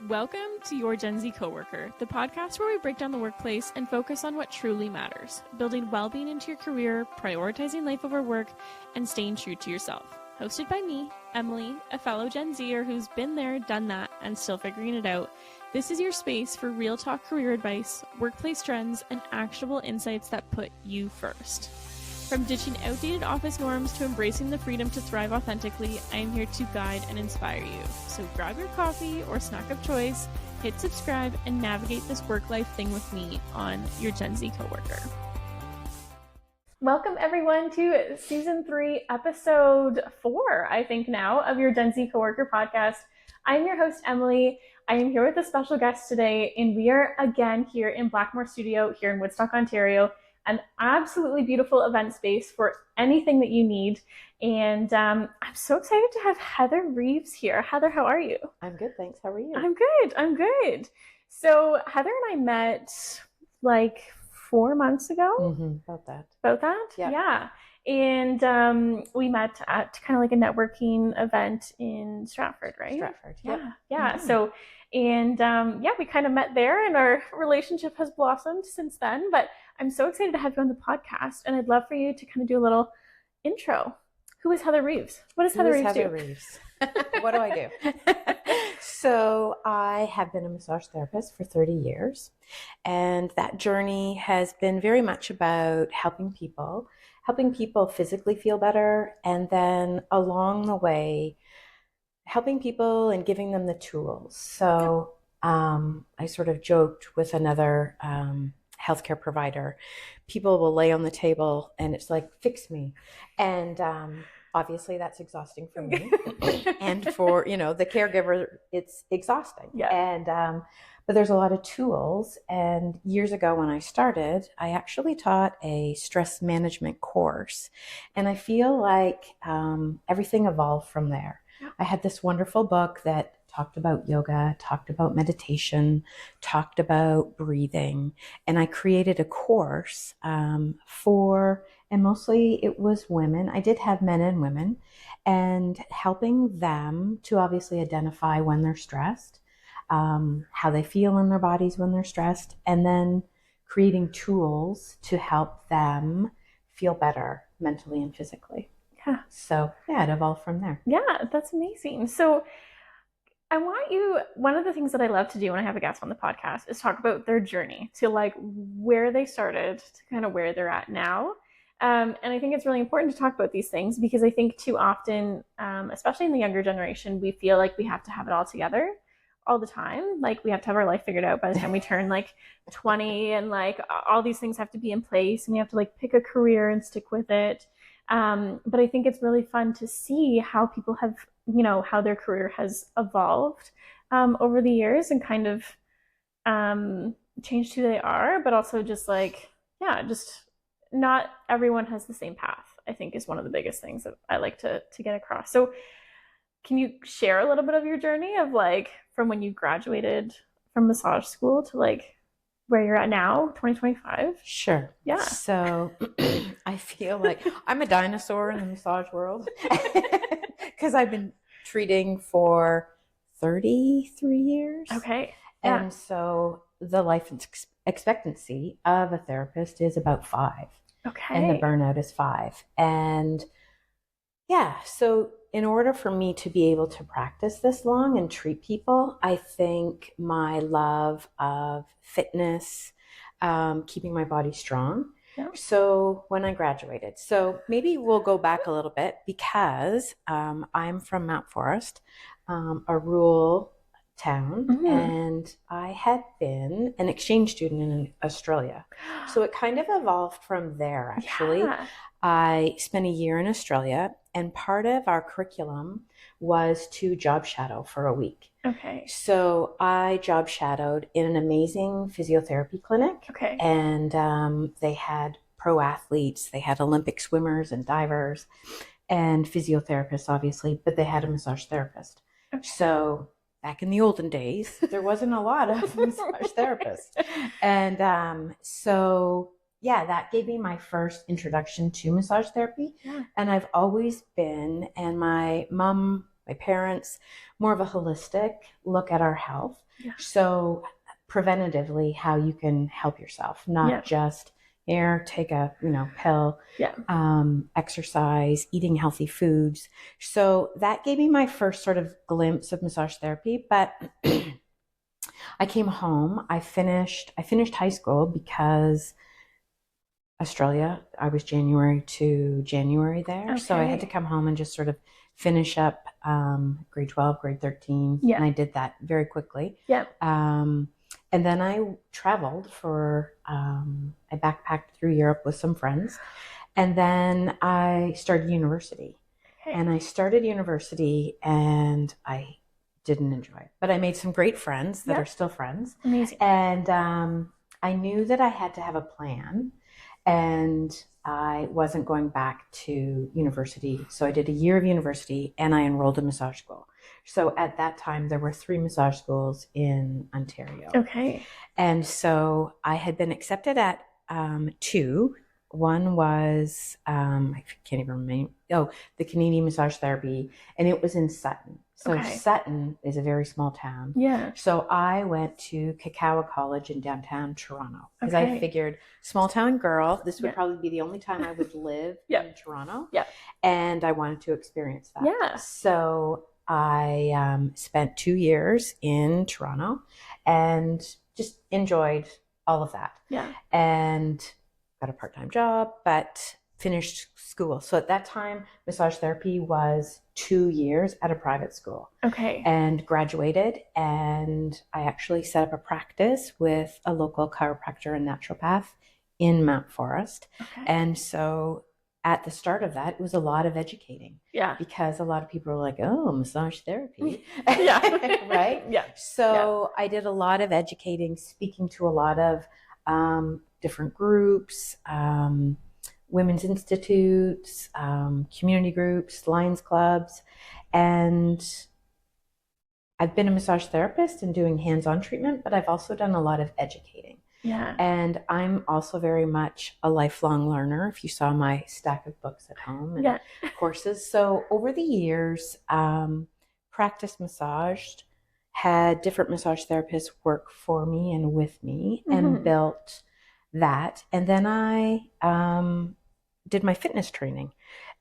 Welcome to Your Gen Z Coworker, the podcast where we break down the workplace and focus on what truly matters, building well-being into your career, prioritizing life over work, and staying true to yourself. Hosted by me, Emily, a fellow Gen Zer who's been there, done that, and still figuring it out. This is your space for real talk career advice, workplace trends, and actionable insights that put you first. From ditching outdated office norms to embracing the freedom to thrive authentically, I am here to guide and inspire you. So grab your coffee or snack of choice, hit subscribe, and navigate this work-life thing with me on Your Gen Z Coworker. Welcome everyone to Season 3, Episode 4, I think now, of Your Gen Z Coworker podcast. I'm your host, Emily. I am here with a special guest today, and we are again here in Blackmore Studio here in Woodstock, Ontario. An absolutely beautiful event space for anything that you need. And I'm so excited to have Heather Reeves here. Heather, how are you? I'm good, thanks. How are you? I'm good. So Heather and I met like 4 months ago. About that? Yeah. And we met at kind of like a networking event in Stratford, right? Stratford, yeah. So, and we kind of met there, and our relationship has blossomed since then. But I'm so excited to have you on the podcast, and I'd love for you to kind of do a little intro. Who is Heather Reeves? What does Heather Reeves do? Heather Reeves. What do I do? So I have been a massage therapist for 30 years, and that journey has been very much about helping people physically feel better, and then along the way, helping people and giving them the tools. So I sort of joked with another healthcare provider. People will lay on the table and it's like, fix me. And obviously that's exhausting for me. And for, the caregiver, it's exhausting. Yeah. And but there's a lot of tools. And years ago when I started, I actually taught a stress management course. And I feel like everything evolved from there. I had this wonderful book that talked about yoga, talked about meditation, talked about breathing. And I created a course and mostly it was women. I did have men and women, and helping them to obviously identify when they're stressed, how they feel in their bodies when they're stressed, and then creating tools to help them feel better mentally and physically. Yeah. So it evolved from there. Yeah, that's amazing. So one of the things that I love to do when I have a guest on the podcast is talk about their journey to like where they started to kind of where they're at now. And I think it's really important to talk about these things because I think too often, especially in the younger generation, we feel like we have to have it all together all the time. Like we have to have our life figured out by the time we turn like 20, and like all these things have to be in place, and we have to like pick a career and stick with it. But I think it's really fun to see how people have, how their career has evolved over the years and kind of changed who they are, but also just not everyone has the same path, I think is one of the biggest things that I like to get across. So can you share a little bit of your journey of like from when you graduated from massage school to like where you're at now, 2025? Sure. Yeah. So I feel like I'm a dinosaur in the massage world because I've been treating for 33 years. Okay. Yeah. And Yeah. so the life expectancy of a therapist is about 5. Okay. And the burnout is 5. And so in order for me to be able to practice this long and treat people, I think my love of fitness, keeping my body strong. Yeah. So when I graduated, so maybe we'll go back a little bit because I'm from Mount Forest, a rural town, and I had been an exchange student in Australia. So it kind of evolved from there, actually. Yeah. I spent a year in Australia, and part of our curriculum was to job shadow for a week. Okay. So I job shadowed in an amazing physiotherapy clinic. Okay. And they had pro athletes, they had Olympic swimmers and divers and physiotherapists, obviously, but they had a massage therapist. Okay. So back in the olden days, there wasn't a lot of massage therapists. And so that gave me my first introduction to massage therapy. Yeah. And I've always been, and my mom my parents, more of a holistic look at our health. Yeah. So preventatively, how you can help yourself, not just here, take a pill, exercise, eating healthy foods. So that gave me my first sort of glimpse of massage therapy. But I came home. I finished high school because Australia, I was January to January there. Okay. So I had to come home and just sort of finish up grade 12, grade 13. Yeah. And I did that very quickly. Yeah. And then I traveled I backpacked through Europe with some friends. And then I started university. Okay. And I started university and I didn't enjoy it. But I made some great friends that are still friends. Amazing. And I knew that I had to have a plan. And I wasn't going back to university. So I did a year of university and I enrolled in massage school. So at that time, there were 3 massage schools in Ontario. Okay. And so I had been accepted at 2. One was, I can't even remember, the Canadian Massage Therapy, and it was in Sutton. So Sutton is a very small town. Yeah. So I went to Cacao College in downtown Toronto because I figured, small town girl, this would probably be the only time I would live in Toronto. Yeah. And I wanted to experience that. Yeah. So I spent 2 years in Toronto and just enjoyed all of that. Yeah. And got a part-time job, but finished school. So at that time, massage therapy was 2 years at a private school. Okay. And graduated, and I actually set up a practice with a local chiropractor and naturopath in Mount Forest. Okay. And so at the start of that, it was a lot of educating. Yeah. Because a lot of people were like, oh, massage therapy. Yeah. Right? Yeah. So I did a lot of educating, speaking to a lot of different groups, women's institutes, community groups, Lions clubs. And I've been a massage therapist and doing hands-on treatment, but I've also done a lot of educating. Yeah. And I'm also very much a lifelong learner. If you saw my stack of books at home and courses. So over the years, practiced massaged, had different massage therapists work for me and with me and built that. And then I did my fitness training.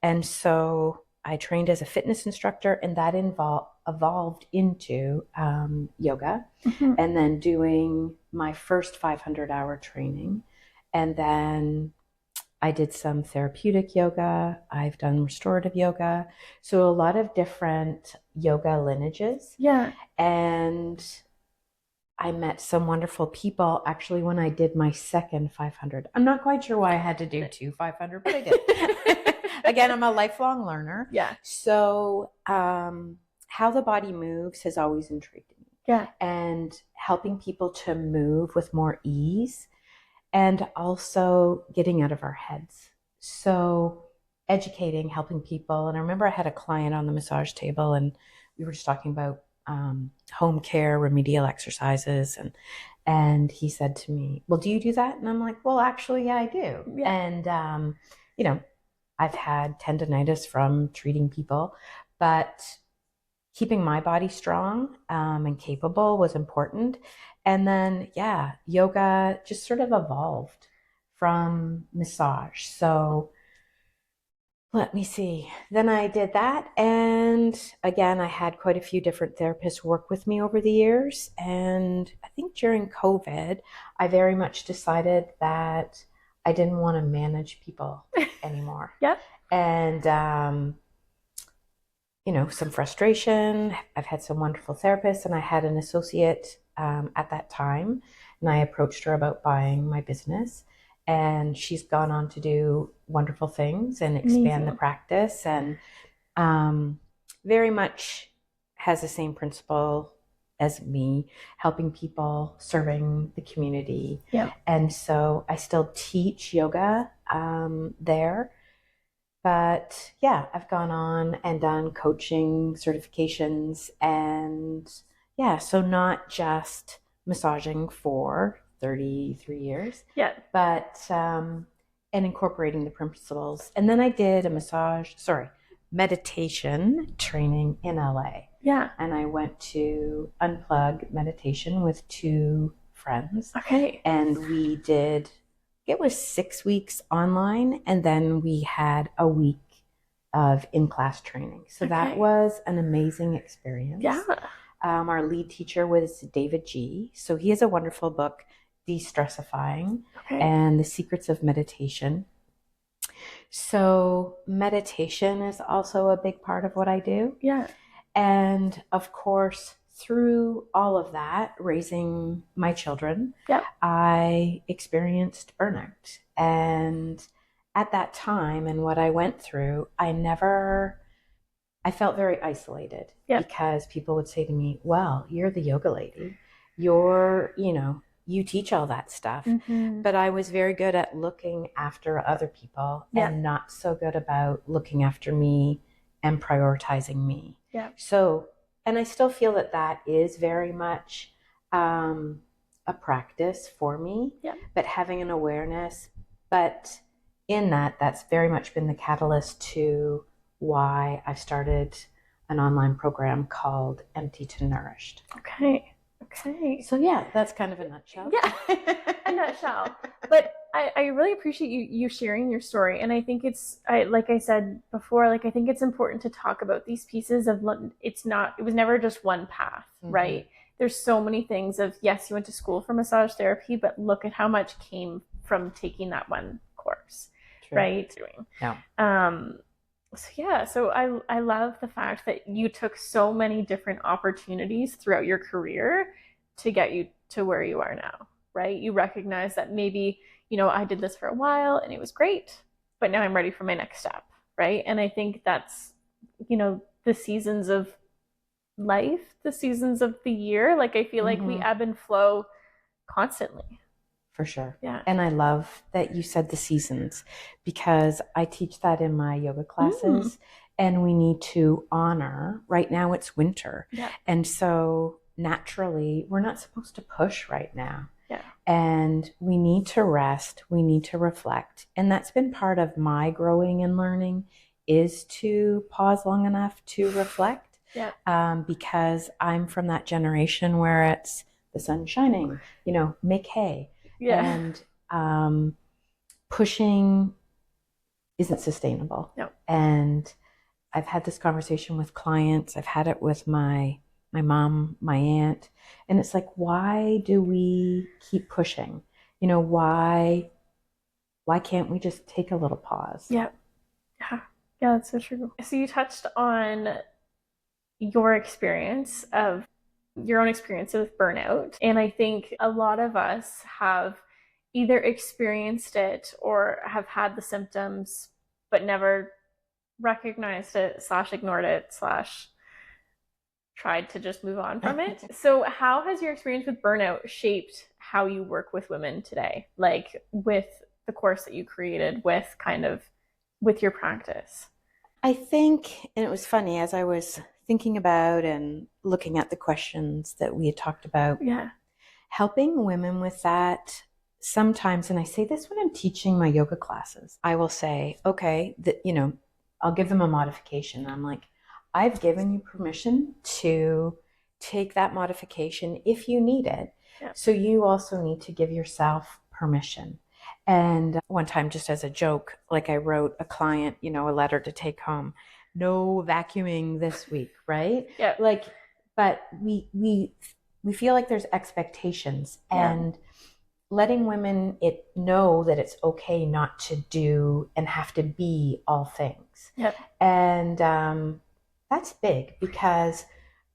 And so I trained as a fitness instructor, and that evolved into yoga, and then doing my first 500-hour training. And then I did some therapeutic yoga. I've done restorative yoga. So a lot of different yoga lineages. Yeah. And I met some wonderful people actually when I did my second 500. I'm not quite sure why I had to do 2 500, but I did. Again, I'm a lifelong learner. Yeah. So how the body moves has always intrigued me. Yeah. And helping people to move with more ease and also getting out of our heads. So educating, helping people. And I remember I had a client on the massage table and we were just talking about home care, remedial exercises. And he said to me, well, do you do that? And I'm like, well, actually, yeah, I do. Yeah. And, I've had tendonitis from treating people, but keeping my body strong and capable was important. And then, yoga just sort of evolved from massage. So let me see. Then I did that. And again, I had quite a few different therapists work with me over the years. And I think during COVID, I very much decided that I didn't want to manage people anymore. And, some frustration. I've had some wonderful therapists, and I had an associate at that time. And I approached her about buying my business. And she's gone on to do wonderful things and expand the practice, and very much has the same principle as me, helping people, serving the community. Yeah. And so I still teach yoga there. But I've gone on and done coaching certifications, and so not just massaging for 33 years. Yeah. But and incorporating the principles. And then I did meditation training in LA. Yeah. And I went to Unplug meditation with two friends. Okay. And we did, it was 6 weeks online, and then we had a week of in-class training. So that was an amazing experience. Yeah. Our lead teacher was David G. So he has a wonderful book, De-Stressifying and the Secrets of Meditation. So meditation is also a big part of what I do. Yeah. And of course, through all of that, raising my children, I experienced burnout. And at that time and what I went through, I felt very isolated because people would say to me, well, you're the yoga lady. You teach all that stuff. Mm-hmm. But I was very good at looking after other people and not so good about looking after me and prioritizing me. Yeah. So, and I still feel that is very much a practice for me, but having an awareness. But in that's very much been the catalyst to why I started an online program called Empty to Nourished. Okay. So yeah, that's kind of a nutshell. Yeah, a nutshell. But I really appreciate you sharing your story. And I think like I said before, I think it's important to talk about these pieces of, it was never just one path, right? There's so many things of, yes, you went to school for massage therapy, but look at how much came from taking that one course, right? Yeah. So I love the fact that you took so many different opportunities throughout your career to get you to where you are now, right? You recognize that maybe, I did this for a while and it was great, but now I'm ready for my next step, right? And I think that's, the seasons of life, the seasons of the year, I feel like we ebb and flow constantly. For sure. Yeah. And I love that you said the seasons, because I teach that in my yoga classes and we need to honor, right now it's winter. Yeah. And so naturally we're not supposed to push right now. Yeah. And we need to rest, we need to reflect. And that's been part of my growing and learning, is to pause long enough to reflect. Yeah. Because I'm from that generation where it's the sun shining, make hay. Yeah. And pushing isn't sustainable. No. And I've had this conversation with clients. I've had it with my mom, my aunt. And it's like, why do we keep pushing? Why can't we just take a little pause? Yeah. Yeah. Yeah, that's so true. So you touched on your own experience with burnout. And I think a lot of us have either experienced it or have had the symptoms, but never recognized it / ignored it / tried to just move on from it. So how has your experience with burnout shaped how you work with women today? With the course that you created, with your practice? I think, and it was funny, as I was thinking about and looking at the questions that we had talked about, helping women with that sometimes, and I say this when I'm teaching my yoga classes, I will say, okay, I'll give them a modification. I'm like, I've given you permission to take that modification if you need it. Yeah. So you also need to give yourself permission. And one time, just as a joke, I wrote a client, a letter to take home. No vacuuming this week, right? Yeah. But we feel like there's expectations, and letting women know that it's okay not to do and have to be all things. Yep. And that's big, because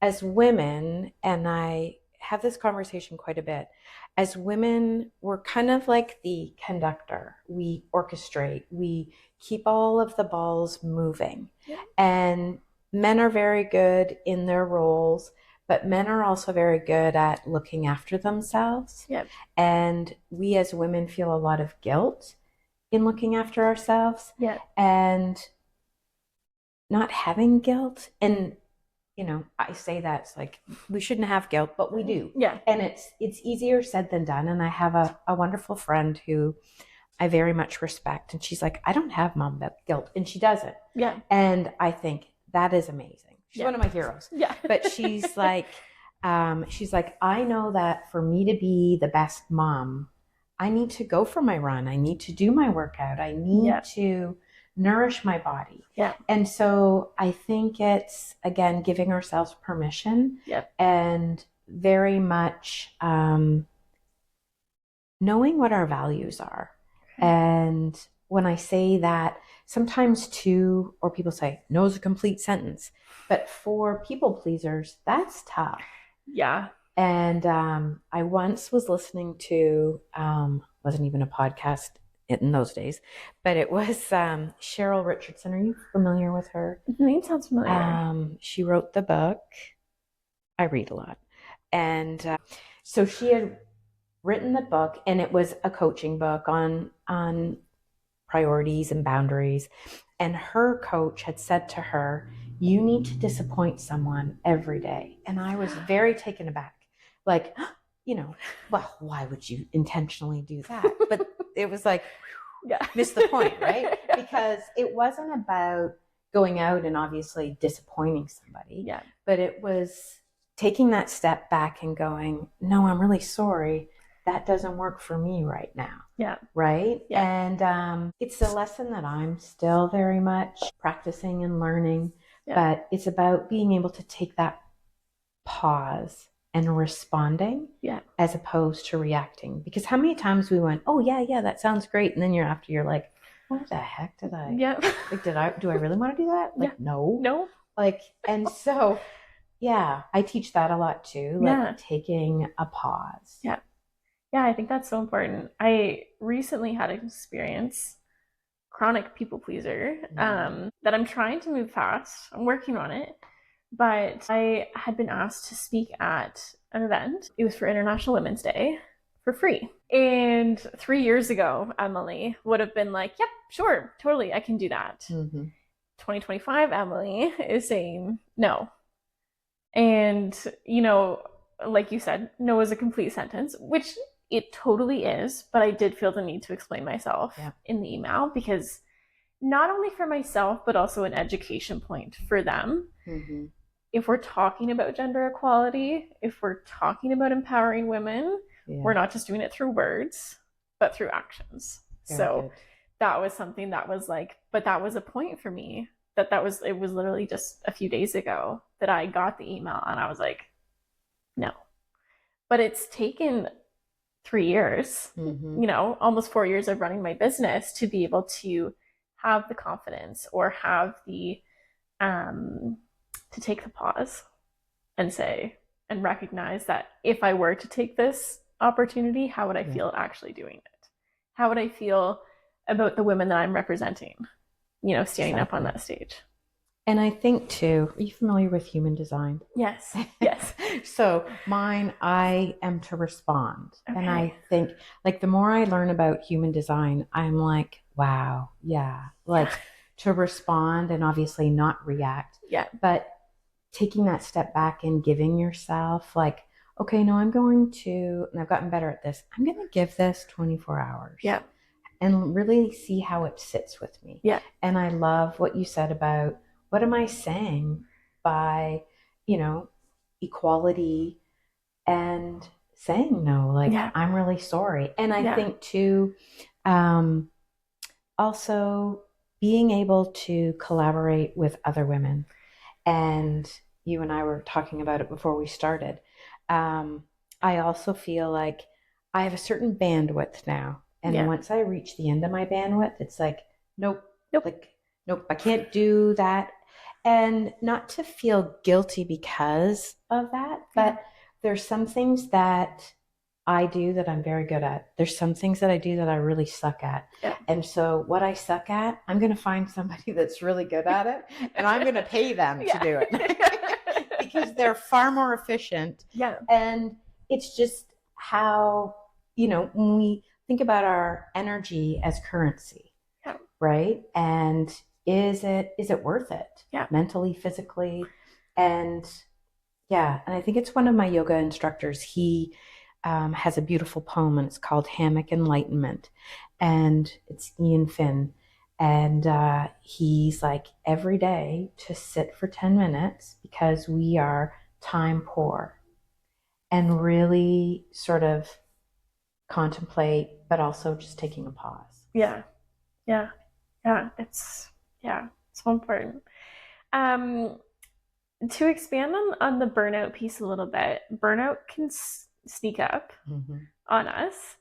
as women, and I have this conversation quite a bit, as women, we're kind of like the conductor. We orchestrate, we keep all of the balls moving. Yeah. And men are very good in their roles, but men are also very good at looking after themselves. Yep. And we as women feel a lot of guilt in looking after ourselves. Yep. And not having guilt. And I say that it's like we shouldn't have guilt, but we do. Yeah. And it's easier said than done. And I have a wonderful friend who I very much respect. And she's like, I don't have mom guilt. And she doesn't. Yeah. And I think that is amazing. She's one of my heroes. Yeah. But she's like, I know that for me to be the best mom, I need to go for my run. I need to do my workout. I need to nourish my body. Yeah. And so I think it's, again, giving ourselves permission and very much knowing what our values are. And when I say that, sometimes too, or people say, no is a complete sentence. But for people pleasers, that's tough. Yeah. And I once was listening to, wasn't even a podcast in those days, but it was Cheryl Richardson. Are you familiar with her? The name sounds familiar. She wrote the book. I read a lot. And so she had written the book, and it was a coaching book on priorities and boundaries. And her coach had said to her, you need to disappoint someone every day. And I was very taken aback. Like, well, why would you intentionally do that? But it was like, missed the point, right? Because it wasn't about going out and obviously disappointing somebody. Yeah. But it was taking that step back and going, no, I'm really sorry. That doesn't work for me right now. Yeah. Right? Yeah. And it's a lesson that I'm still very much practicing and learning. Yeah. But it's about being able to take that pause and responding as opposed to reacting. Because how many times we went, oh, yeah, that sounds great. And then you're like, what the heck did I? Yeah. Like, do I really want to do that? Like, no. Like, and so, I teach that a lot too. Like taking a pause. Yeah. Yeah, I think that's so important. I recently had an experience, chronic people pleaser, that I'm trying to move past. I'm working on it. But I had been asked to speak at an event. It was for International Women's Day for free. And 3 years ago, Emily would have been like, yep, sure, totally, I can do that. 2025, Emily is saying no. And, like you said, no is a complete sentence, which it totally is. But I did feel the need to explain myself in the email, because not only for myself, but also an education point for them. If we're talking about gender equality, if we're talking about empowering women, we're not just doing it through words, but through actions. Very good. That was something that was like, but that was a point for me. It was literally just a few days ago that I got the email, and I was like, no. But it's taken 3 years, almost 4 years of running my business to be able to have the confidence or have the to take the pause and say and recognize that if I were to take this opportunity, how would I feel actually doing it? How would I feel about the women that I'm representing, standing up on that stage? And I think too, are you familiar with human design? Yes. So mine, I am to respond. Okay. And I think like the more I learn about human design, I'm like, wow, to respond and obviously not react. Yeah. But taking that step back and giving yourself like, okay, no, I'm going to, and I've gotten better at this, I'm going to give this 24 hours. Yeah. And really see how it sits with me. Yeah. And I love what you said about, what am I saying by, equality and saying no, like, I'm really sorry. And I think too, also being able to collaborate with other women. And you and I were talking about it before we started. I also feel like I have a certain bandwidth now. And once I reach the end of my bandwidth, it's like, nope, I can't do that. And not to feel guilty because of that, but there's some things that I do that I'm very good at. There's some things that I do that I really suck at. Yeah. And so what I suck at, I'm going to find somebody that's really good at it, and I'm going to pay them to do it because they're far more efficient. Yeah. And it's just how, when we think about our energy as currency, right? And is it worth it? Yeah. Mentally, physically. And I think it's one of my yoga instructors. He has a beautiful poem, and it's called Hammock Enlightenment. And it's Ian Finn. And he's like, every day to sit for 10 minutes because we are time poor, and really sort of contemplate, but also just taking a pause. Yeah. Yeah. Yeah. It's so important. To expand on the burnout piece a little bit, burnout can sneak up on us.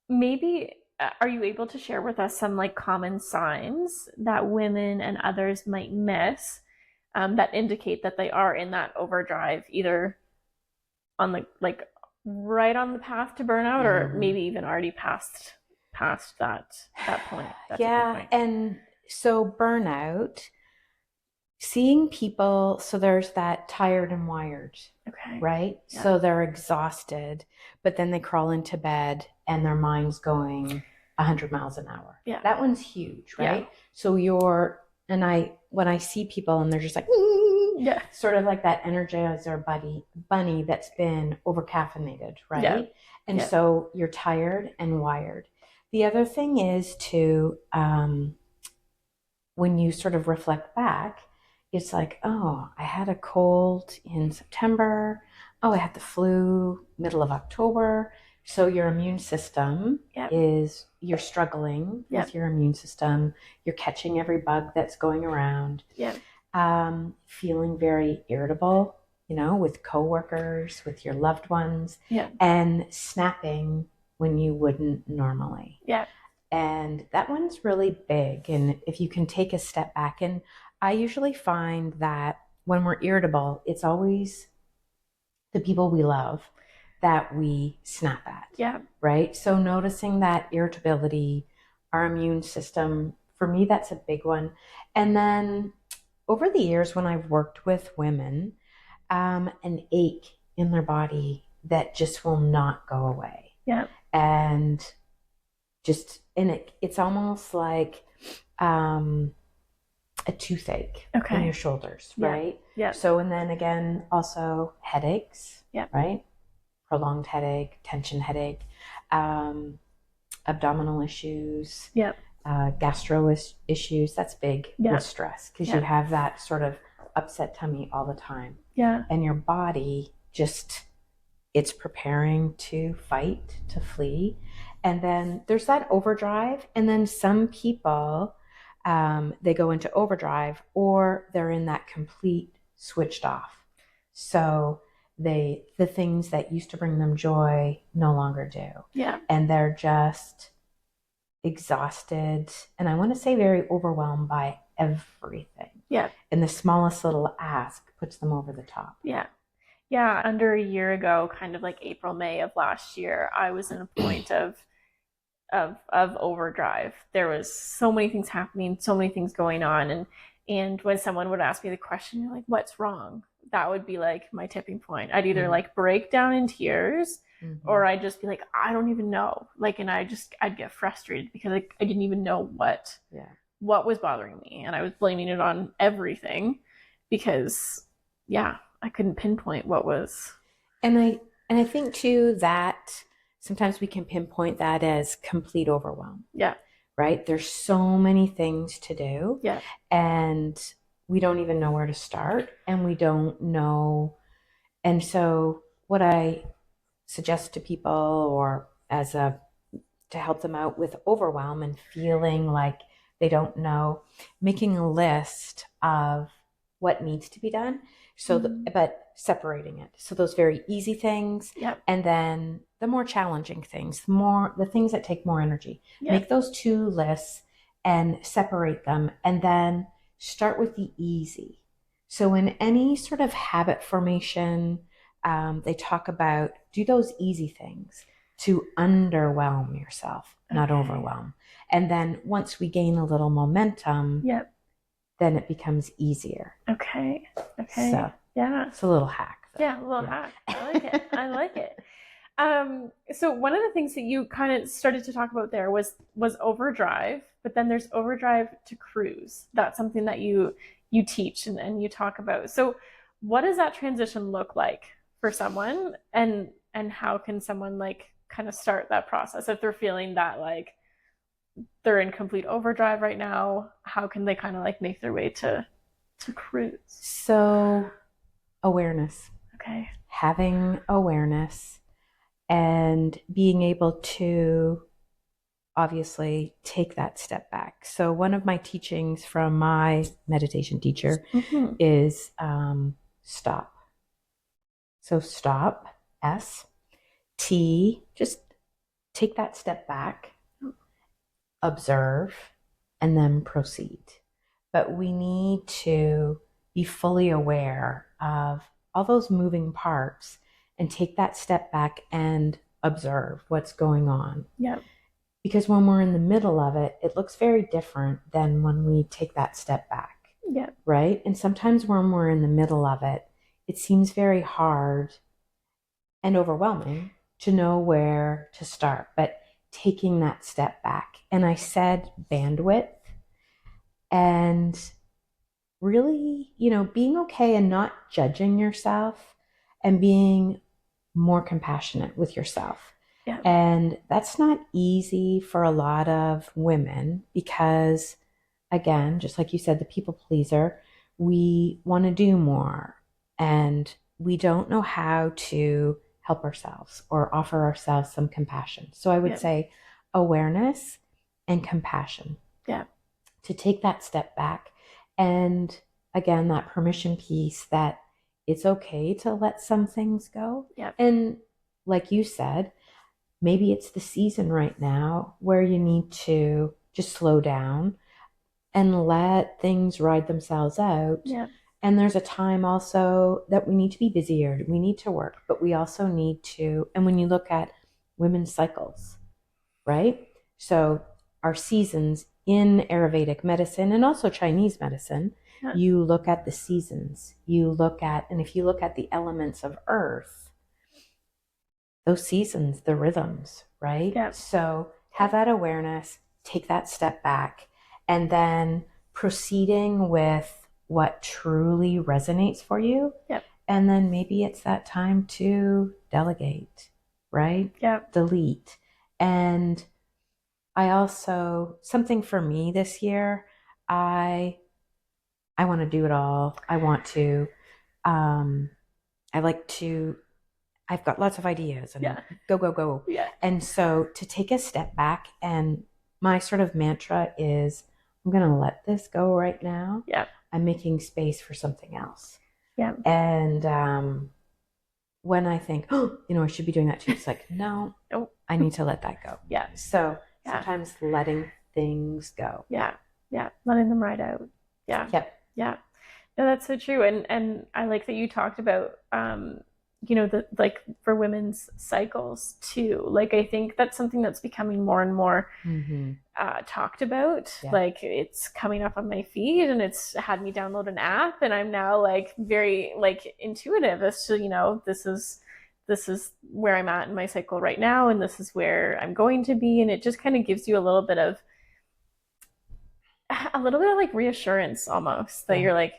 Maybe are you able to share with us some like common signs that women and others might miss that indicate that they are in that overdrive, either on the like right on the path to burnout, or maybe even already past that point? Yeah, and so burnout, seeing people, so there's that tired and wired, okay, right? Yeah. So they're exhausted, but then they crawl into bed and their mind's going 100 miles an hour. Yeah, that one's huge, right? Yeah. So when I see people and they're just like, yeah, sort of like that Energizer bunny that's been over caffeinated, right? Yeah. And so you're tired and wired. The other thing is to, when you sort of reflect back, it's like, oh, I had a cold in September. Oh, I had the flu middle of October. So your immune system you're struggling with your immune system. You're catching every bug that's going around. Yeah. Feeling very irritable, with coworkers, with your loved ones, and snapping when you wouldn't normally. Yeah. And that one's really big. And if you can take a step back, and I usually find that when we're irritable, it's always the people we love that we snap at. Yeah. Right? So noticing that irritability, our immune system, for me, that's a big one. And then over the years, when I've worked with women, an ache in their body that just will not go away. Yeah. And it's almost like a toothache in your shoulders, right? Yeah. So, and then again, also headaches, right? Prolonged headache, tension headache, abdominal issues, gastro issues. That's big with stress, because you have that sort of upset tummy all the time. Yeah. And your body it's preparing to fight, to flee. And then there's that overdrive. And then some people, they go into overdrive, or they're in that complete switched off. So the things that used to bring them joy no longer do. Yeah. And they're just exhausted. And I want to say very overwhelmed by everything. Yeah. And the smallest little ask puts them over the top. Yeah. Yeah, under a year ago, kind of like April, May of last year, I was in a point of overdrive. There was so many things happening, so many things going on, and when someone would ask me the question, like, "What's wrong?" That would be like my tipping point. I'd either like break down in tears, or I'd just be like, "I don't even know." Like, and I'd get frustrated because I didn't even know what was bothering me, and I was blaming it on everything because I couldn't pinpoint what was. And I think too that sometimes we can pinpoint that as complete overwhelm. Yeah. Right? There's so many things to do. Yeah. And we don't even know where to start, and we don't know. And so what I suggest to people, or to help them out with overwhelm and feeling like they don't know, making a list of what needs to be done. So, but separating it. So those very easy things, and then the more challenging things, the things that take more energy. Make those two lists and separate them, and then start with the easy. So in any sort of habit formation, they talk about do those easy things to underwhelm yourself, not overwhelm. And then once we gain a little momentum, then it becomes easier. Okay. So, it's a little hack. Yeah, a little hack. I like it. I like it. So one of the things that you kind of started to talk about there was overdrive, but then there's overdrive to cruise. That's something that you teach and you talk about. So what does that transition look like for someone? And and how can someone like kind of start that process if they're feeling that like they're in complete overdrive right now? How can they kind of like make their way to cruise? So awareness. Okay. Having awareness and being able to obviously take that step back. So one of my teachings from my meditation teacher is stop. So stop, S, T, just take that step back, observe, and then proceed. But we need to be fully aware of all those moving parts and take that step back and observe what's going on. Yeah. Because when we're in the middle of it, it looks very different than when we take that step back. Yeah. Right? And sometimes when we're in the middle of it, it seems very hard and overwhelming to know where to start. But taking that step back, and I said bandwidth, and really, being okay and not judging yourself and being more compassionate with yourself. Yeah. And that's not easy for a lot of women because, again, just like you said, the people pleaser, we want to do more and we don't know how to help ourselves or offer ourselves some compassion. So I would say awareness and compassion. Yeah. To take that step back. And again, that permission piece that it's okay to let some things go. Yeah. And like you said, maybe it's the season right now where you need to just slow down and let things ride themselves out. Yeah. And there's a time also that we need to be busier. We need to work, but we also need to, and when you look at women's cycles, right? So our seasons in Ayurvedic medicine and also Chinese medicine, you look at the seasons, and if you look at the elements of earth, those seasons, the rhythms, right? Yeah. So have that awareness, take that step back, and then proceeding with what truly resonates for you. Yep. And then maybe it's that time to delegate, right? Yeah. Delete. And I also, something for me this year, I want to do it all. I want to, I've got lots of ideas and go. Yeah. And so to take a step back, and my sort of mantra is, I'm going to let this go right now. Yeah. I'm making space for something else. Yeah. And when I think, I should be doing that too, it's like, no, I need to let that go. Yeah. So sometimes letting things go. Yeah. Yeah. Letting them ride out. Yeah. Yep. Yeah. No, that's so true. And I like that you talked about, like for women's cycles too. Like, I think that's something that's becoming more and more talked about. Yeah. Like, it's coming up on my feed and it's had me download an app, and I'm now like very like intuitive as to, this is where I'm at in my cycle right now, and this is where I'm going to be. And it just kind of gives you a little bit of like reassurance almost that you're like,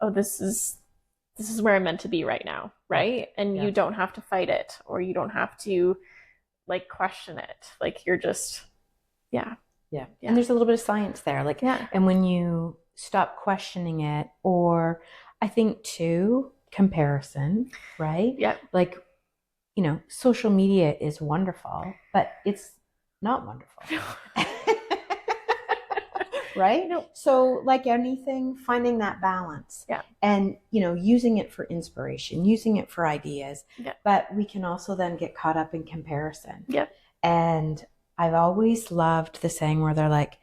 oh, this is where I'm meant to be right now, right? And you don't have to fight it, or you don't have to like question it. Like, you're just yeah. And there's a little bit of science there, like, and when you stop questioning it, or I think too, comparison, right? Like, social media is wonderful, but it's not wonderful. Right? No. So like anything, finding that balance and, using it for inspiration, using it for ideas, but we can also then get caught up in comparison. And I've always loved the saying where they're like,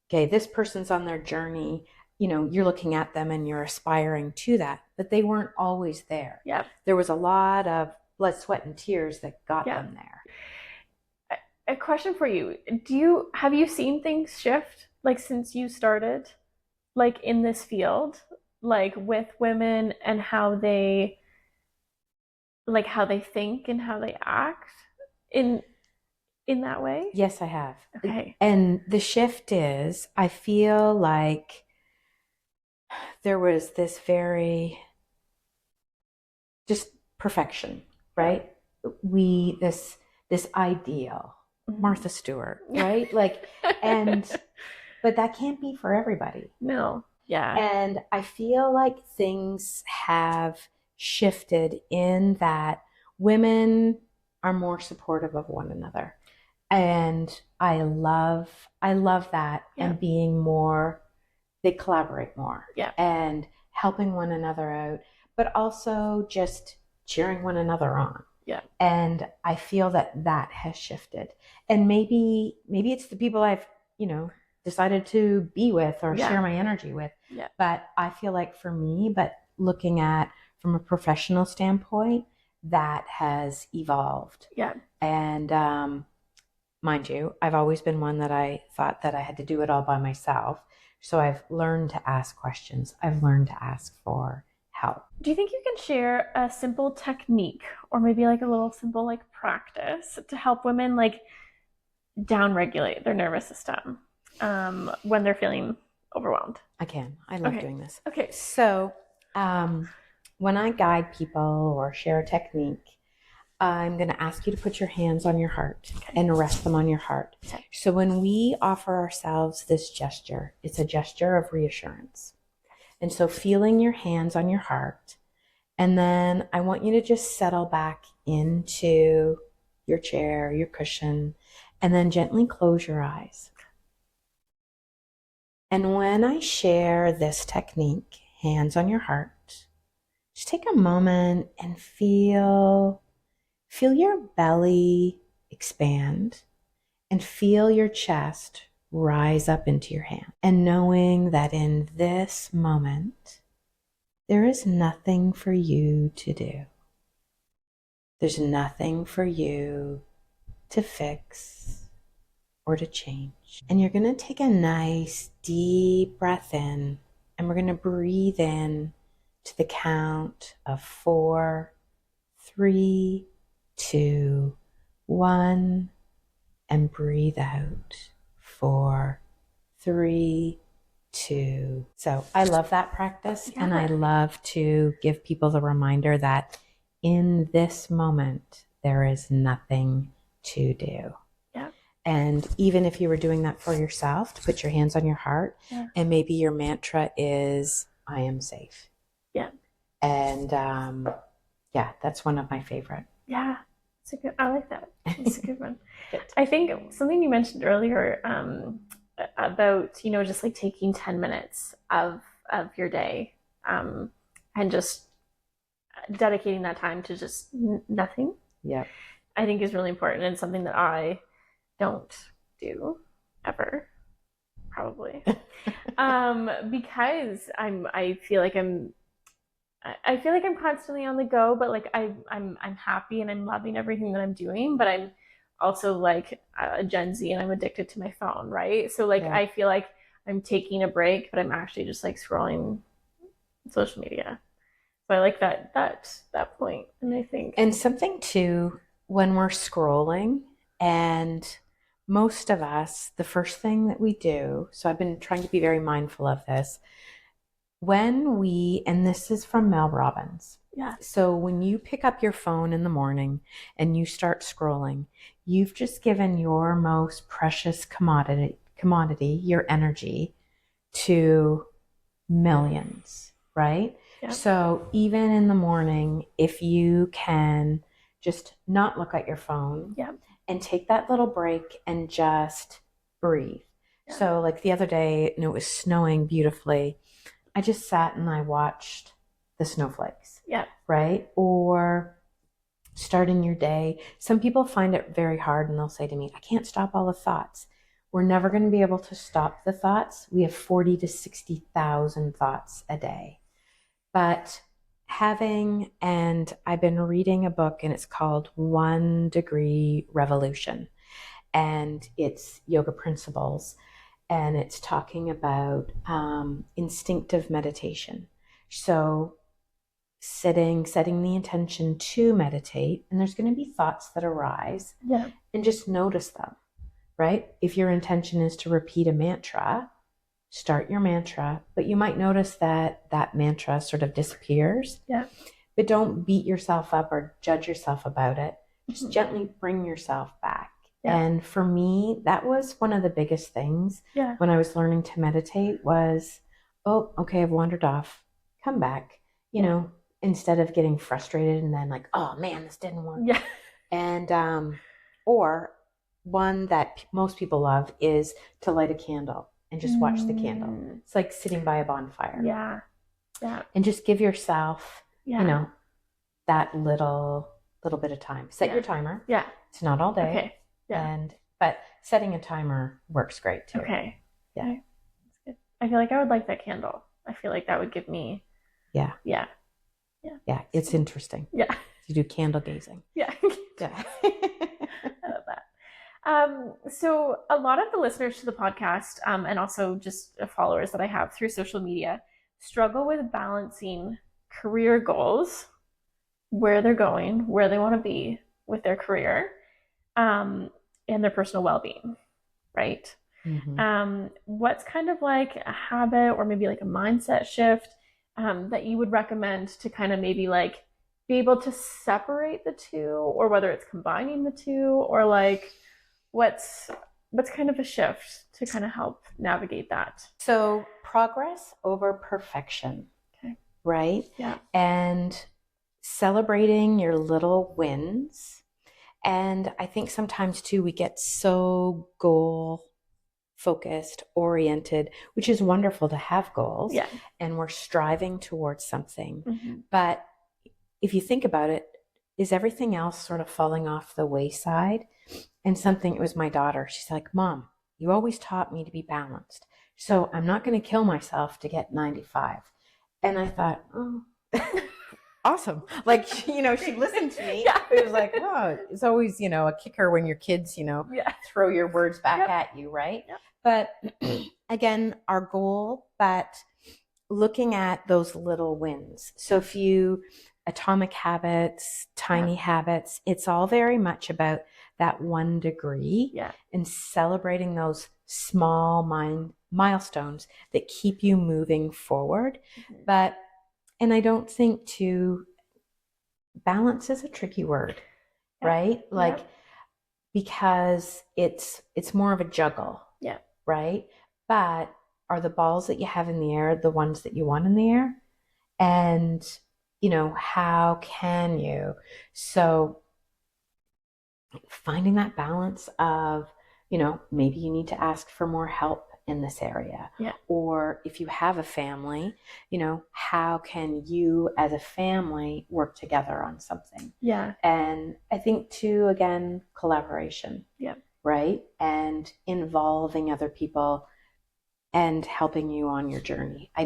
okay, this person's on their journey, you're looking at them and you're aspiring to that, but they weren't always there. There was a lot of blood, sweat, and tears that got them there. A question for you. Have you seen things shift, like, since you started, like, in this field, like, with women and how they think and how they act in that way? Yes, I have. Okay. And the shift is, I feel like there was this very just perfection, right? this ideal, Martha Stewart, right? But that can't be for everybody. No. Yeah. And I feel like things have shifted in that women are more supportive of one another. And I love that. Yeah. And they collaborate more. Yeah. And helping one another out, but also just cheering one another on. Yeah. And I feel that has shifted. And maybe it's the people I've, decided to be with or share my energy with. Yeah. But I feel like for me, but looking at from a professional standpoint, that has evolved. Yeah. And mind you, I've always been one that I thought that I had to do it all by myself. So I've learned to ask questions. I've learned to ask for help. Do you think you can share a simple technique or maybe like a little simple like practice to help women like downregulate their nervous system when they're feeling overwhelmed? I can. I love doing this. Okay. So when I guide people or share a technique, I'm going to ask you to put your hands on your heart and rest them on your heart. Okay. So when we offer ourselves this gesture, it's a gesture of reassurance. And so feeling your hands on your heart, and then I want you to just settle back into your chair, your cushion, and then gently close your eyes. And when I share this technique, hands on your heart, just take a moment and feel your belly expand and feel your chest rise up into your hand. And knowing that in this moment, there is nothing for you to do. There's nothing for you to fix or to change. And you're going to take a nice deep breath in, and we're going to breathe in to the count of 4, 3, 2, 1, and breathe out 4, 3, 2. So I love that practice, and I love to give people the reminder that in this moment, there is nothing to do. Yeah. And even if you were doing that for yourself, to put your hands on your heart, and maybe your mantra is, I am safe. Yeah. And that's one of my favorite. Yeah. I like that. It's a good one. I think something you mentioned earlier about, just like taking 10 minutes of your day and just dedicating that time to just nothing. Yeah. I think is really important, and something that I don't do ever, probably. Because I feel like I'm constantly on the go, but like I'm happy and I'm loving everything that I'm doing, but I'm also like a Gen Z and I'm addicted to my phone, right? So like I feel like I'm taking a break, but I'm actually just like scrolling social media. So I like that point, and I think something too, when we're scrolling, and most of us, the first thing that we do, so I've been trying to be very mindful of this, and this is from Mel Robbins. Yeah. So when you pick up your phone in the morning and you start scrolling, you've just given your most precious commodity, your energy, to millions, right? Yeah. So even in the morning, if you can just not look at your phone and take that little break and just breathe. Yeah. So like the other day, it was snowing beautifully. I just sat and I watched the snowflakes. Yeah. Right? Or starting your day. Some people find it very hard and they'll say to me, I can't stop all the thoughts. We're never going to be able to stop the thoughts. We have 40 to 60,000 thoughts a day. But and I've been reading a book, and it's called 1 Degree Revolution. And it's yoga principles. And it's talking about instinctive meditation. So setting the intention to meditate, and there's going to be thoughts that arise, and just notice them, right? If your intention is to repeat a mantra, start your mantra, but you might notice that mantra sort of disappears. Yeah. But don't beat yourself up or judge yourself about it. just gently bring yourself back. Yeah. And for me, that was one of the biggest things Yeah. when I was learning to meditate was, oh, okay, I've wandered off. Come back, you know, instead of getting frustrated and then like, oh man, this didn't work. Yeah. And, or one that most people love is to light a candle and just watch the candle. It's like sitting by a bonfire. Yeah. Yeah. And just give yourself, Yeah. you know, that little bit of time. Set your timer. Yeah. It's not all day. Okay. Yeah. But setting a timer works great too. Okay. Yeah. Okay. That's good. I feel like I would like that candle. I feel like that would give me. Yeah. Yeah. Yeah. Yeah. It's interesting. Yeah. You do candle gazing. Yeah. Yeah. I love that. So a lot of the listeners to the podcast, and also just followers that I have through social media, struggle with balancing career goals, where they're going, where they want to be with their career, and their personal well-being, right? Mm-hmm. What's kind of like a habit or maybe like a mindset shift that you would recommend to kind of maybe like be able to separate the two, or whether it's combining the two, or like what's kind of a shift to kind of help navigate that? So progress over perfection. Okay. Right? Yeah. And celebrating your little wins. And I think sometimes too, we get so goal focused, oriented, which is wonderful to have goals. Yeah. And we're striving towards something. Mm-hmm. But if you think about it, is everything else sort of falling off the wayside? And something, it was my daughter. She's like, Mom, you always taught me to be balanced. So I'm not going to kill myself to get 95. And I thought, oh, awesome. Like, you know, she listened to me. Yeah. It was like, oh, it's always, you know, a kicker when your kids, you know, throw your words back at you, right? Yep. But again, our goal, but looking at those little wins. So if you, atomic habits, tiny habits, it's all very much about that 1 degree and celebrating those small milestones that keep you moving forward. But, and I don't think balance is a tricky word, right? Like, because it's more of a juggle, right? But are the balls that you have in the air the ones that you want in the air? And, you know, how can you? So finding that balance of, you know, maybe you need to ask for more help in this area. Or if you have a family, you know, how can you as a family work together on something? And I think too, again, collaboration. Right? And involving other people and helping you on your journey. I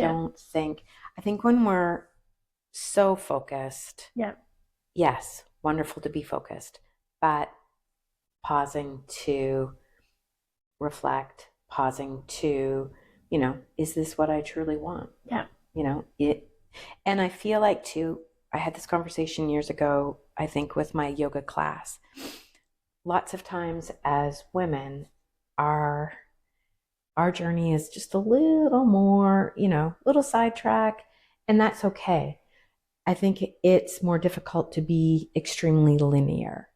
think when we're so focused, yes, wonderful to be focused, but pausing to reflect, pausing to, you know, is this what I truly want? You know, and I feel like too, I had this conversation years ago, I think with my yoga class. Lots of times as women, our journey is just a little more, you know, little sidetrack, and that's okay. I think it's more difficult to be extremely linear.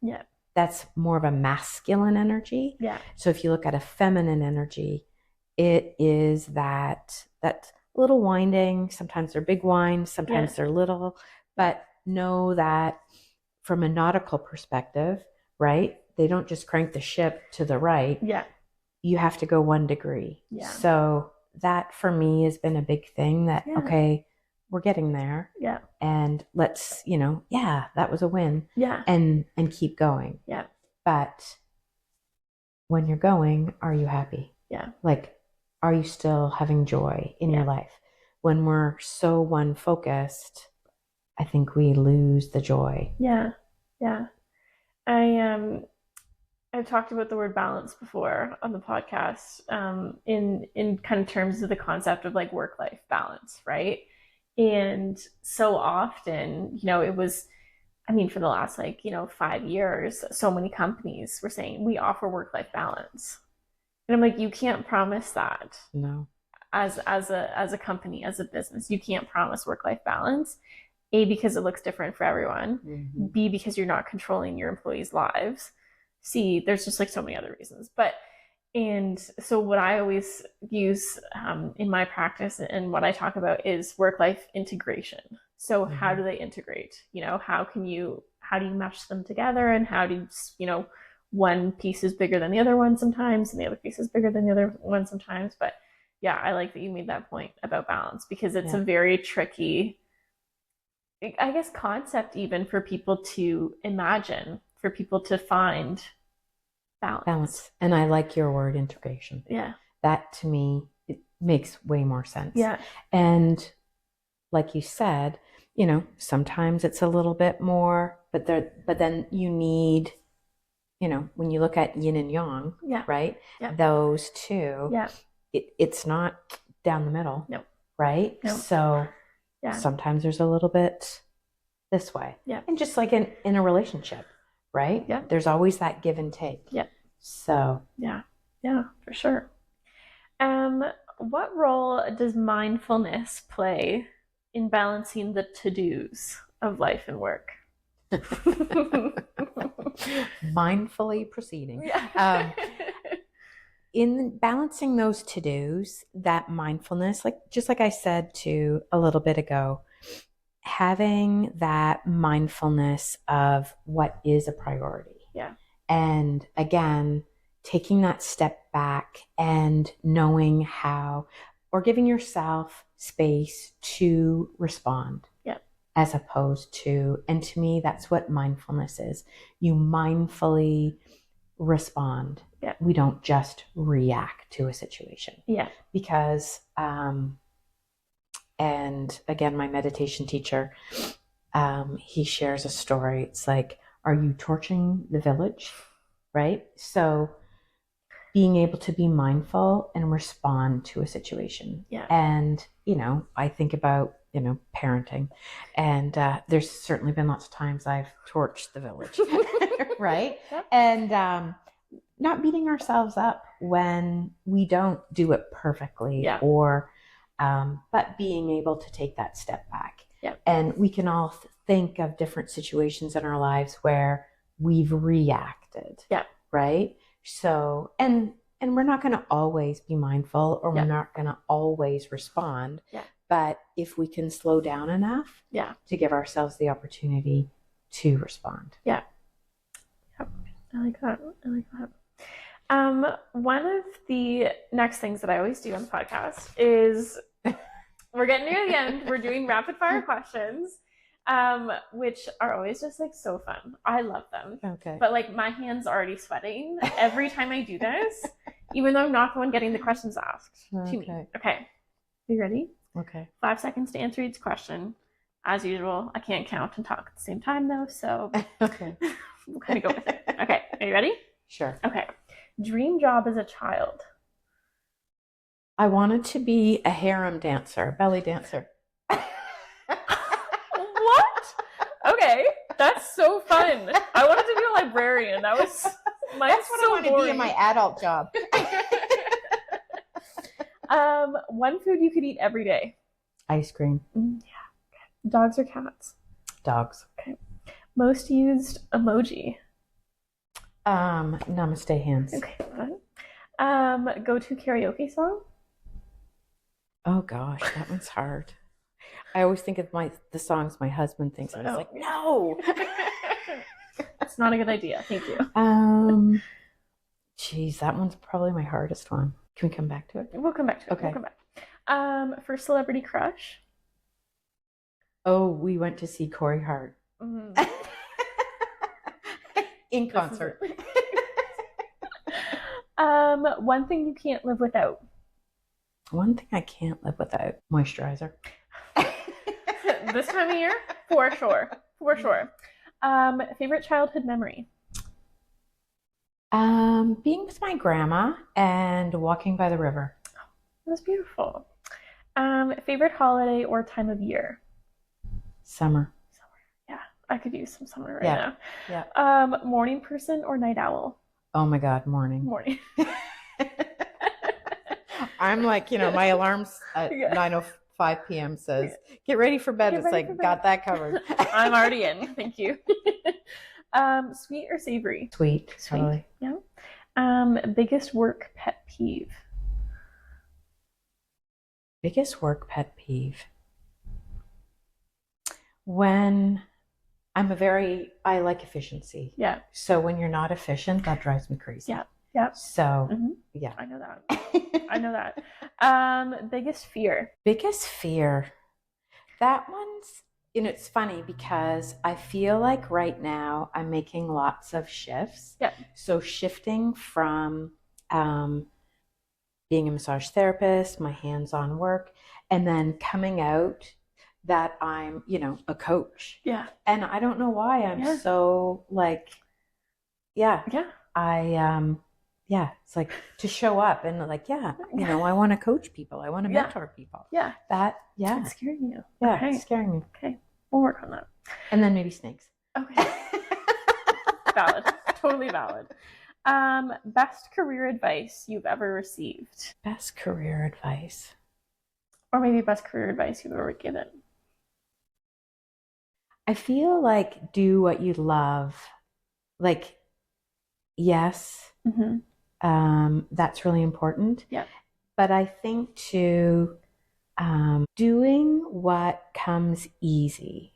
That's more of a masculine energy. So if you look at a feminine energy, it is that little winding. Sometimes they're big winds, sometimes they're little, but know that from a nautical perspective, right? They don't just crank the ship to the right. You have to go 1 degree. So that for me has been a big thing that, okay, we're getting there. And let's, you know, that was a win. And keep going. But when you're going, are you happy? Like, are you still having joy in your life? When we're so one focused, I think we lose the joy. I've talked about the word balance before on the podcast, in kind of terms of the concept of like work-life balance, right? And so often, you know, it was, I mean, for the last 5 years, so many companies were saying we offer work-life balance, and I'm like, you can't promise that. No. As a company, as a business, you can't promise work-life balance. A, because it looks different for everyone. Mm-hmm. B, because you're not controlling your employees' lives. C, there's just like so many other reasons. And so what I always use in my practice and what I talk about is work-life integration. So how do they integrate? How do you mesh them together, and how do one piece is bigger than the other one sometimes, and the other piece is bigger than the other one sometimes. But yeah, I like that you made that point about balance, because it's a very tricky, I guess, concept even for people to imagine, for people to find balance. And I like your word, integration. Yeah. That to me, it makes way more sense. Yeah. And like you said, sometimes it's a little bit more, but then you need, when you look at yin and yang, right? Yeah. Those two, it's not down the middle. No. Right? No. So sometimes there's a little bit this way. Yeah. And just like in a relationship, right? Yeah. There's always that give and take. Yeah. So. Yeah. Yeah, for sure. What role does mindfulness play in balancing the to-dos of life and work? Mindfully proceeding. Yeah. In balancing those to-dos, that mindfulness, just like I said a little bit ago, having that mindfulness of what is a priority. Yeah. And again, taking that step back and knowing how, or giving yourself space to respond. Yeah. As opposed to, and to me, that's what mindfulness is. You mindfully respond. Yeah. We don't just react to a situation. Yeah. Because, and again, my meditation teacher, he shares a story. It's like, are you torching the village? Right? So being able to be mindful and respond to a situation. Yeah. And, I think about, parenting, and there's certainly been lots of times I've torched the village, right? Yep. And not beating ourselves up when we don't do it perfectly, or but being able to take that step back. Yeah. And we can all think of different situations in our lives where we've reacted. Yeah. Right? So, and we're not going to always be mindful, or we're not going to always respond. Yeah. But if we can slow down enough to give ourselves the opportunity to respond. Yeah. Yep. I like that. One of the next things that I always do on the podcast is we're getting near the end. We're doing rapid fire questions, which are always just like so fun. I love them. Okay. But like my hand's already sweating every time I do this, even though I'm not the one getting the questions asked to me. Okay. Are you ready? Okay. 5 seconds to answer each question. As usual, I can't count and talk at the same time though, so okay. We'll kind of go with it. Okay. Are you ready? Sure. Okay. Dream job as a child. I wanted to be a harem dancer, belly dancer. What? Okay, that's so fun. I wanted to be a librarian. That's what I wanted to be in my adult job. One food you could eat every day. Ice cream. Yeah. Okay. Dogs or cats? Dogs. Okay. Most used emoji. Namaste hands. Okay. Fun. Go-to karaoke song. Oh gosh, that one's hard. I always think of the songs my husband thinks. I was like, no. That's not a good idea. Thank you. Geez, that one's probably my hardest one. Can we come back to it? We'll come back to it. Okay. We'll come back. For celebrity crush. Oh, we went to see Corey Hart. Mm. In concert. One thing you can't live without. One thing I can't live without. Moisturizer. This time of year? For sure. For sure. Favorite childhood memory? Being with my grandma and walking by the river. That was beautiful. Favorite holiday or time of year? Summer. Yeah, I could use some summer right now. Yeah. Morning person or night owl? Oh my God, morning. Morning. I'm like, my alarm's at 9:05 5 p.m. says, get ready for bed. It's like, got that covered. I'm already in. Thank you. Sweet or savory? Sweet. Totally. Yeah. Biggest work pet peeve? Biggest work pet peeve. When I like efficiency. Yeah. So when you're not efficient, that drives me crazy. Yeah. Yeah. So, yeah. I know that. I know that. Biggest fear? Biggest fear. That one's, it's funny because I feel like right now I'm making lots of shifts. Yeah. So shifting from being a massage therapist, my hands-on work, and then coming out that I'm, a coach. Yeah. And I don't know why I'm so like, it's like to show up and like, I want to coach people. I want to mentor people. Yeah. It's scaring you. Yeah. Okay. It's scaring me. Okay. We'll work on that. And then maybe snakes. Okay. Valid. Totally valid. Best career advice you've ever received? Best career advice. Or maybe best career advice you've ever given? I feel like do what you love. Like, yes, that's really important. Yeah. But I think too, doing what comes easy,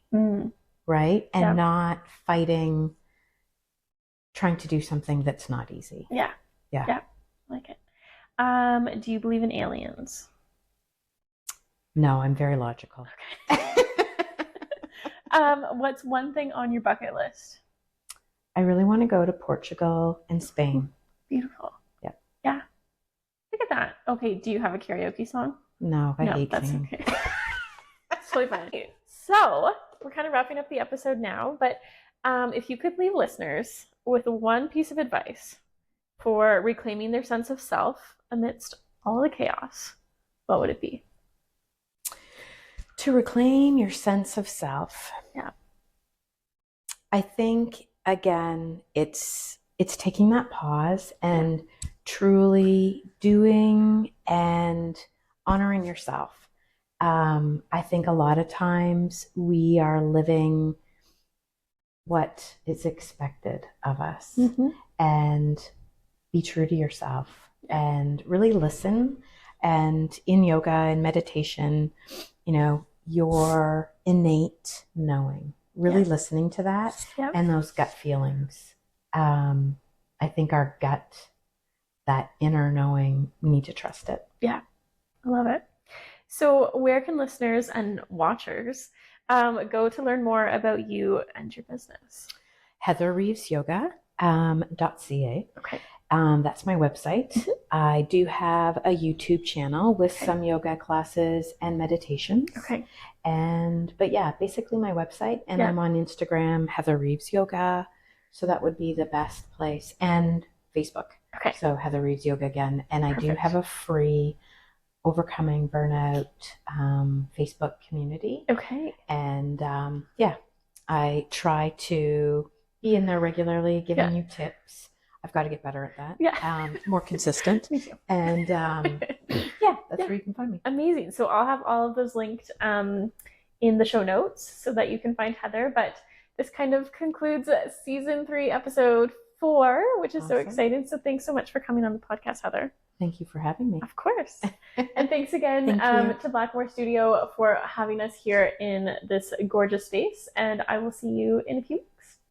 right? And not fighting, trying to do something that's not easy. Yeah. I like it. Do you believe in aliens? No, I'm very logical. Okay. What's one thing on your bucket list? I really want to go to Portugal and Spain. Beautiful. Yeah. Yeah. Look at that. Okay, do you have a karaoke song? No, I hate singing. Okay. That's totally fine. So, we're kind of wrapping up the episode now, but if you could leave listeners with one piece of advice for reclaiming their sense of self amidst all the chaos, what would it be? To reclaim your sense of self. Yeah. I think, again, it's taking that pause and truly doing and honoring yourself. I think a lot of times we are living what is expected of us, and be true to yourself and really listen. And in yoga and meditation, your innate knowing, really listening to that and those gut feelings. I think our gut, that inner knowing, we need to trust it. Yeah, I love it. So where can listeners and watchers go to learn more about you and your business? Heather Reeves Yoga .ca. Okay. That's my website. I do have a YouTube channel with some yoga classes and meditations. Okay. But basically my website, and I'm on Instagram, Heather Reeves Yoga. So that would be the best place, and Facebook. Okay. So Heather Reeves Yoga again. And I do have a free Overcoming Burnout Facebook community. Okay. And I try to be in there regularly, giving you tips. I've got to get better at that. Yeah. More consistent. Me too. And that's where you can find me. Amazing. So I'll have all of those linked in the show notes so that you can find Heather. But this kind of concludes season 3, episode 4, which is so exciting. So thanks so much for coming on the podcast, Heather. Thank you for having me. Of course. And thanks again to Blackmore Studio for having us here in this gorgeous space. And I will see you in a few weeks.